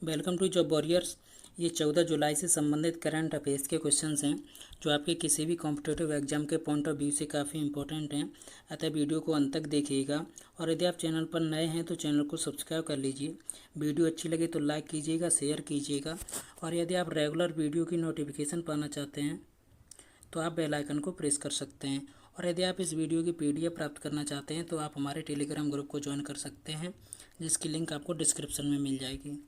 Welcome to job warriors. ये 14 जुलाई से संबंधित करंट अफेयर्स के क्वेश्चंस हैं जो आपके किसी भी कॉम्पिटिटिव एग्जाम के पॉइंट ऑफ व्यू से काफ़ी इंपॉर्टेंट हैं। अतः वीडियो को अंत तक देखिएगा और यदि आप चैनल पर नए हैं तो चैनल को सब्सक्राइब कर लीजिए। वीडियो अच्छी लगे तो लाइक कीजिएगा, शेयर कीजिएगा और यदि आप रेगुलर वीडियो की नोटिफिकेशन पाना चाहते हैं तो आप बेल आइकन को प्रेस कर सकते हैं। और यदि आप इस वीडियो की PDF प्राप्त करना चाहते हैं तो आप हमारे टेलीग्राम ग्रुप को ज्वाइन कर सकते हैं, जिसकी लिंक आपको डिस्क्रिप्शन में मिल जाएगी।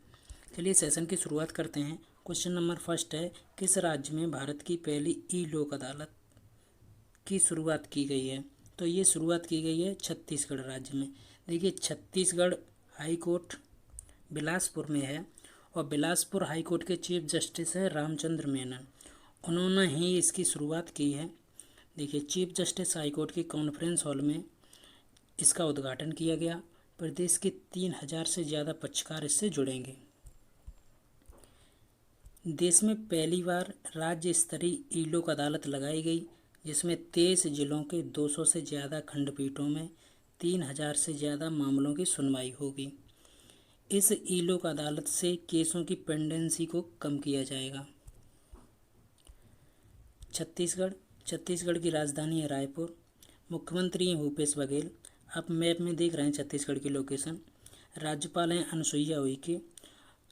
चलिए सेशन की शुरुआत करते हैं। क्वेश्चन नंबर फर्स्ट है, किस राज्य में भारत की पहली ई लोक अदालत की शुरुआत की गई है? तो ये शुरुआत की गई है छत्तीसगढ़ राज्य में। देखिए, छत्तीसगढ़ हाई कोर्ट बिलासपुर में है और बिलासपुर हाई कोर्ट के चीफ जस्टिस है रामचंद्र मेनन। उन्होंने ही इसकी शुरुआत की है। देखिए, चीफ जस्टिस हाई कोर्ट की कॉन्फ्रेंस हॉल में इसका उद्घाटन किया गया। प्रदेश के 3000 से ज़्यादा पक्षकार इससे जुड़ेंगे। देश में पहली बार राज्य स्तरीय ई लोक अदालत लगाई गई, जिसमें 23 जिलों के 200 से ज़्यादा खंडपीठों में 3000 से ज़्यादा मामलों की सुनवाई होगी। इस ई लोक अदालत से केसों की पेंडेंसी को कम किया जाएगा। छत्तीसगढ़ की राजधानी है रायपुर। मुख्यमंत्री हैं भूपेश बघेल। आप मैप में देख रहे हैं छत्तीसगढ़ की लोकेशन। राज्यपाल हैं अनुसुईया उइके।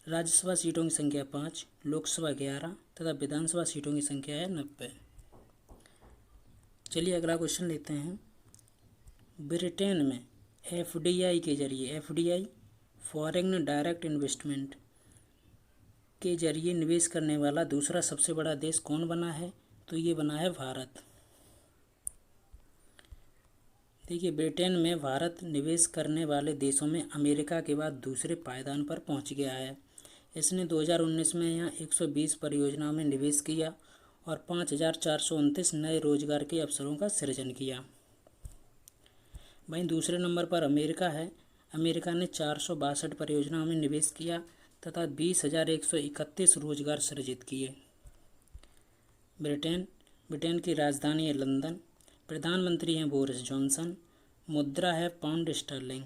राज्यसभा सीटों की संख्या 5, लोकसभा 11 तथा विधानसभा सीटों की संख्या है 90। चलिए अगला क्वेश्चन लेते हैं। ब्रिटेन में FDI के जरिए, FDI फॉरेन डायरेक्ट इन्वेस्टमेंट के जरिए निवेश करने वाला दूसरा सबसे बड़ा देश कौन बना है? तो ये बना है भारत। देखिए, ब्रिटेन में भारत निवेश करने वाले देशों में अमेरिका के बाद दूसरे पायदान पर पहुंच गया है। इसने 2019 में यहाँ 120 परियोजनाओं में निवेश किया और 5429 नए रोजगार के अवसरों का सृजन किया। वहीं दूसरे नंबर पर अमेरिका है। अमेरिका ने 462 परियोजनाओं में निवेश किया तथा 20,131 रोजगार सृजित किए। ब्रिटेन की राजधानी है लंदन। प्रधानमंत्री हैं बोरिस जॉनसन। मुद्रा है पाउंड स्टर्लिंग।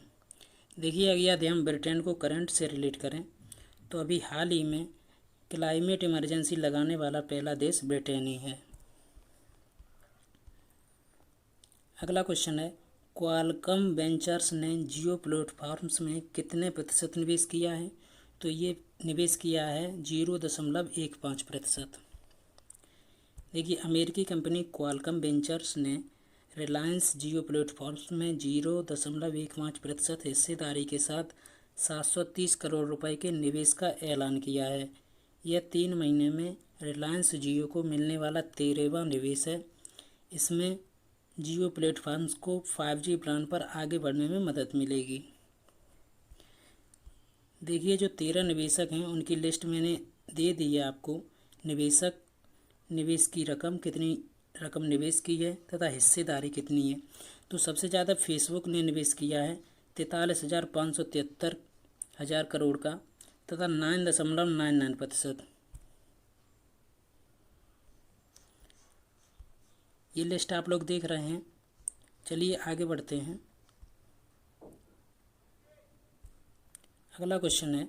देखिए, यदि हम ब्रिटेन को करंट से रिलेट करें तो अभी हाल ही में क्लाइमेट इमरजेंसी लगाने वाला पहला देश ब्रिटेन ही है। अगला क्वेश्चन है, क्वालकॉम वेंचर्स ने जियो प्लेटफॉर्म्स में कितने प्रतिशत निवेश किया है? तो ये निवेश किया है 0.15%। देखिए, अमेरिकी कंपनी क्वालकॉम वेंचर्स ने रिलायंस जियो प्लेटफॉर्म्स में 0.15% हिस्सेदारी के साथ 730 करोड़ रुपए के निवेश का ऐलान किया है। यह 3 महीने में रिलायंस जियो को मिलने वाला 13वां निवेश है। इसमें जियो प्लेटफॉर्म्स को 5G ब्रांड पर आगे बढ़ने में मदद मिलेगी। देखिए, जो 13 निवेशक हैं उनकी लिस्ट मैंने दे दी है आपको। निवेश की रकम, कितनी रकम निवेश की है तथा हिस्सेदारी कितनी है। तो सबसे ज़्यादा फेसबुक ने निवेश किया है 43,573 करोड़ का तथा 9.99%। ये लिस्ट आप लोग देख रहे हैं। चलिए आगे बढ़ते हैं। अगला क्वेश्चन है,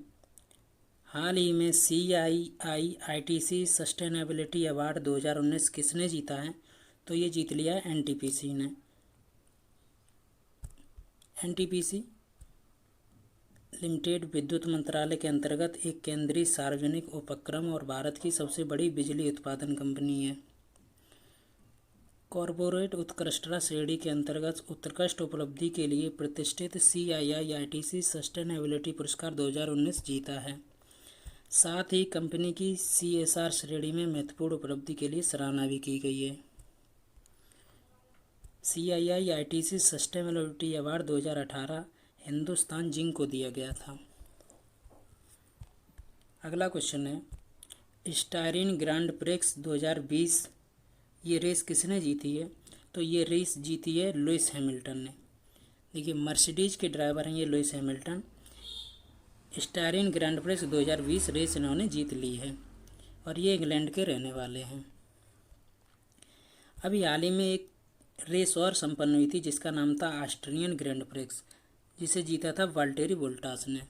हाल ही में CII-ITC सस्टेनेबिलिटी अवार्ड 2019 किसने जीता है? तो ये जीत लिया है NTPC ने। NTPC लिमिटेड विद्युत मंत्रालय के अंतर्गत एक केंद्रीय सार्वजनिक उपक्रम और भारत की सबसे बड़ी बिजली उत्पादन कंपनी है। कॉरपोरेट उत्कृष्टता श्रेणी के अंतर्गत उत्कृष्ट उपलब्धि के लिए प्रतिष्ठित CII-ITC सस्टेनेबिलिटी पुरस्कार 2019 जीता है। साथ ही कंपनी की CSR श्रेणी में महत्वपूर्ण उपलब्धि के लिए सराहना भी की गई है। CII-ITC sustainability award 2018 Hindustan zinc को दिया गया था। अगला क्वेश्चन है, स्टायरिन ग्रांड प्रिक्स 2020 ये रेस किसने जीती है? तो ये रेस जीती है लुइस हैमिल्टन ने। देखिए, मर्सिडीज के ड्राइवर हैं ये Lewis Hamilton. Styrian grand prix 2020 race इन्होंने जीत ली है और ये इंग्लैंड के रहने वाले हैं। अभी हाल ही में एक रेस और संपन्न हुई थी जिसका नाम था ऑस्ट्रियन ग्रैंड प्रिक्स, जिसे जीता था वाल्टेरी बोल्टास ने।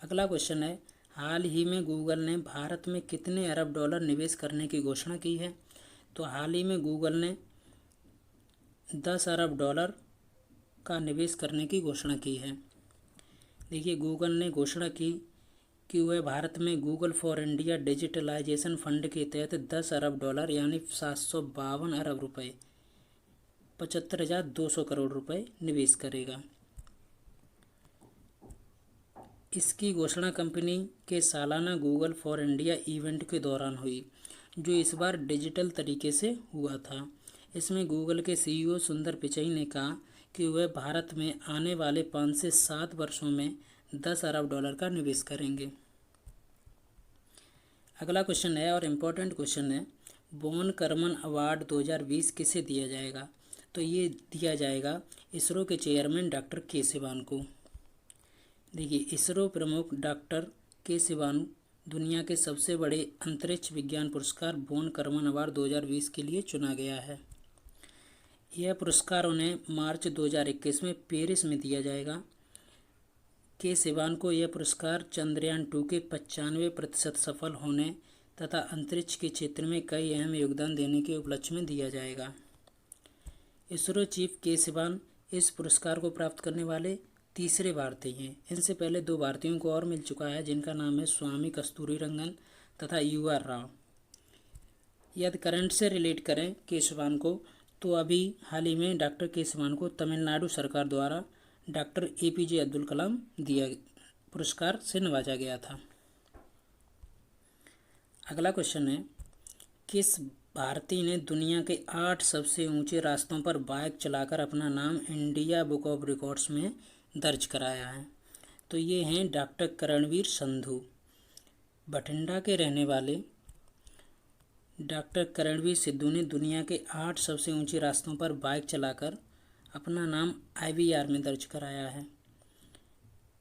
अगला क्वेश्चन है, हाल ही में गूगल ने भारत में कितने अरब डॉलर निवेश करने की घोषणा की है? तो हाल ही में गूगल ने 10 अरब डॉलर का निवेश करने की घोषणा की है। देखिए, गूगल ने घोषणा की कि वह भारत में Google for India digitalization fund के तहत 10 अरब डॉलर यानी 752 अरब रुपये 75,200 करोड़ रुपए निवेश करेगा। इसकी घोषणा कंपनी के सालाना गूगल फॉर इंडिया इवेंट के दौरान हुई, जो इस बार डिजिटल तरीके से हुआ था। इसमें गूगल के सीईओ सुंदर पिचई ने कहा कि वह भारत में आने वाले 5 से 7 वर्षों में 10 अरब डॉलर का निवेश करेंगे। अगला क्वेश्चन है और इम्पोर्टेंट क्वेश्चन है, वॉन करमन अवार्ड 2020 किसे दिया जाएगा? तो ये दिया जाएगा इसरो के चेयरमैन डॉक्टर के सिवान को। देखिए, इसरो प्रमुख डॉक्टर के सिवान दुनिया के सबसे बड़े अंतरिक्ष विज्ञान पुरस्कार वॉन करमन अवार्ड 2020 के लिए चुना गया है। यह पुरस्कार उन्हें मार्च 2021 में पेरिस में दिया जाएगा। के सिवान को यह पुरस्कार चंद्रयान 2 के 95% सफल होने तथा अंतरिक्ष के क्षेत्र में कई अहम योगदान देने के उपलक्ष्य में दिया जाएगा। इसरो चीफ के सिवान इस पुरस्कार को प्राप्त करने वाले तीसरे भारतीय हैं। इनसे पहले 2 भारतीयों को और मिल चुका है, जिनका नाम है स्वामी कस्तूरीरंगन तथा UR राव। यदि करंट से रिलेट करें के सिवान को, तो अभी हाल ही में डॉक्टर के सिवान को तमिलनाडु सरकार द्वारा डॉक्टर APJ अब्दुल कलाम पुरस्कार से नवाजा गया था। अगला क्वेश्चन है, किस भारतीय ने दुनिया के 8 सबसे ऊंचे रास्तों पर बाइक चलाकर अपना नाम इंडिया बुक ऑफ रिकॉर्ड्स में दर्ज कराया है? तो ये हैं डॉक्टर करणवीर संधू। बठिंडा के रहने वाले डॉक्टर करणवीर सिद्धू ने दुनिया के 8 सबसे ऊंचे रास्तों पर बाइक चलाकर अपना नाम IBR में दर्ज कराया है।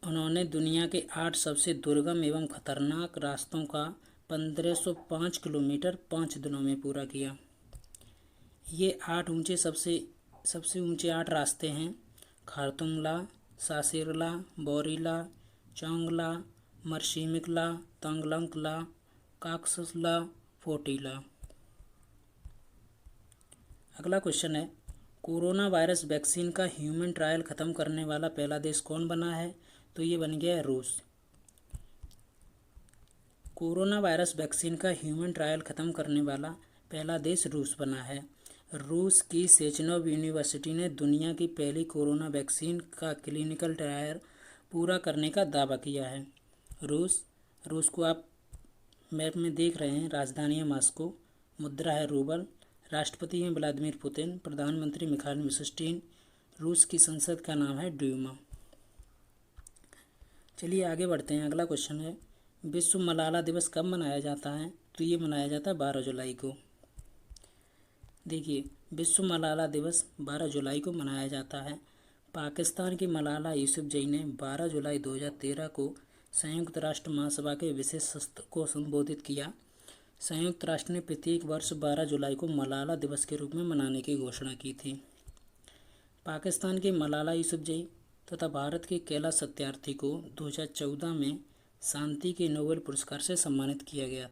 उन्होंने दुनिया के 8 सबसे दुर्गम एवं खतरनाक रास्तों का 1505 किलोमीटर 5 दिनों में पूरा किया। ये 8 सबसे ऊंचे 8 रास्ते हैं: खारतुंगला, सासिरला, बोरीला, चोंगला, मरसिमिकला, तंगलंगला, काक्सला, फोटीला। अगला क्वेश्चन है, कोरोना वायरस वैक्सीन का ह्यूमन ट्रायल खत्म करने वाला पहला देश कौन बना है? तो ये बन गया है रूस। कोरोना वायरस वैक्सीन का ह्यूमन ट्रायल खत्म करने वाला पहला देश रूस बना है। रूस की सेचनोव यूनिवर्सिटी ने दुनिया की पहली कोरोना वैक्सीन का क्लिनिकल ट्रायल पूरा करने का दावा किया है। रूस को आप मैप में देख रहे हैं। राजधानी है मॉस्को, मुद्रा है रूबल, राष्ट्रपति हैं व्लादिमीर पुतिन, प्रधानमंत्री मिखाइल मिशुस्टिन, रूस की संसद का नाम है ड्यूमा। चलिए आगे बढ़ते हैं। अगला क्वेश्चन है, विश्व मलाला दिवस कब मनाया जाता है? तो ये मनाया जाता है 12 जुलाई को। देखिए, विश्व मलाला दिवस 12 जुलाई को मनाया जाता है। पाकिस्तान की मलाला यूसुफजई ने 12 जुलाई 2013 को संयुक्त राष्ट्र महासभा के विशेष सत्र को संबोधित किया। संयुक्त राष्ट्र ने प्रत्येक वर्ष 12 जुलाई को मलाला दिवस के रूप में मनाने की घोषणा की थी। पाकिस्तान के मलाला यूसुफजई तथा भारत के कैलाश सत्यार्थी को 2014 में शांति के नोबेल पुरस्कार से सम्मानित किया गया।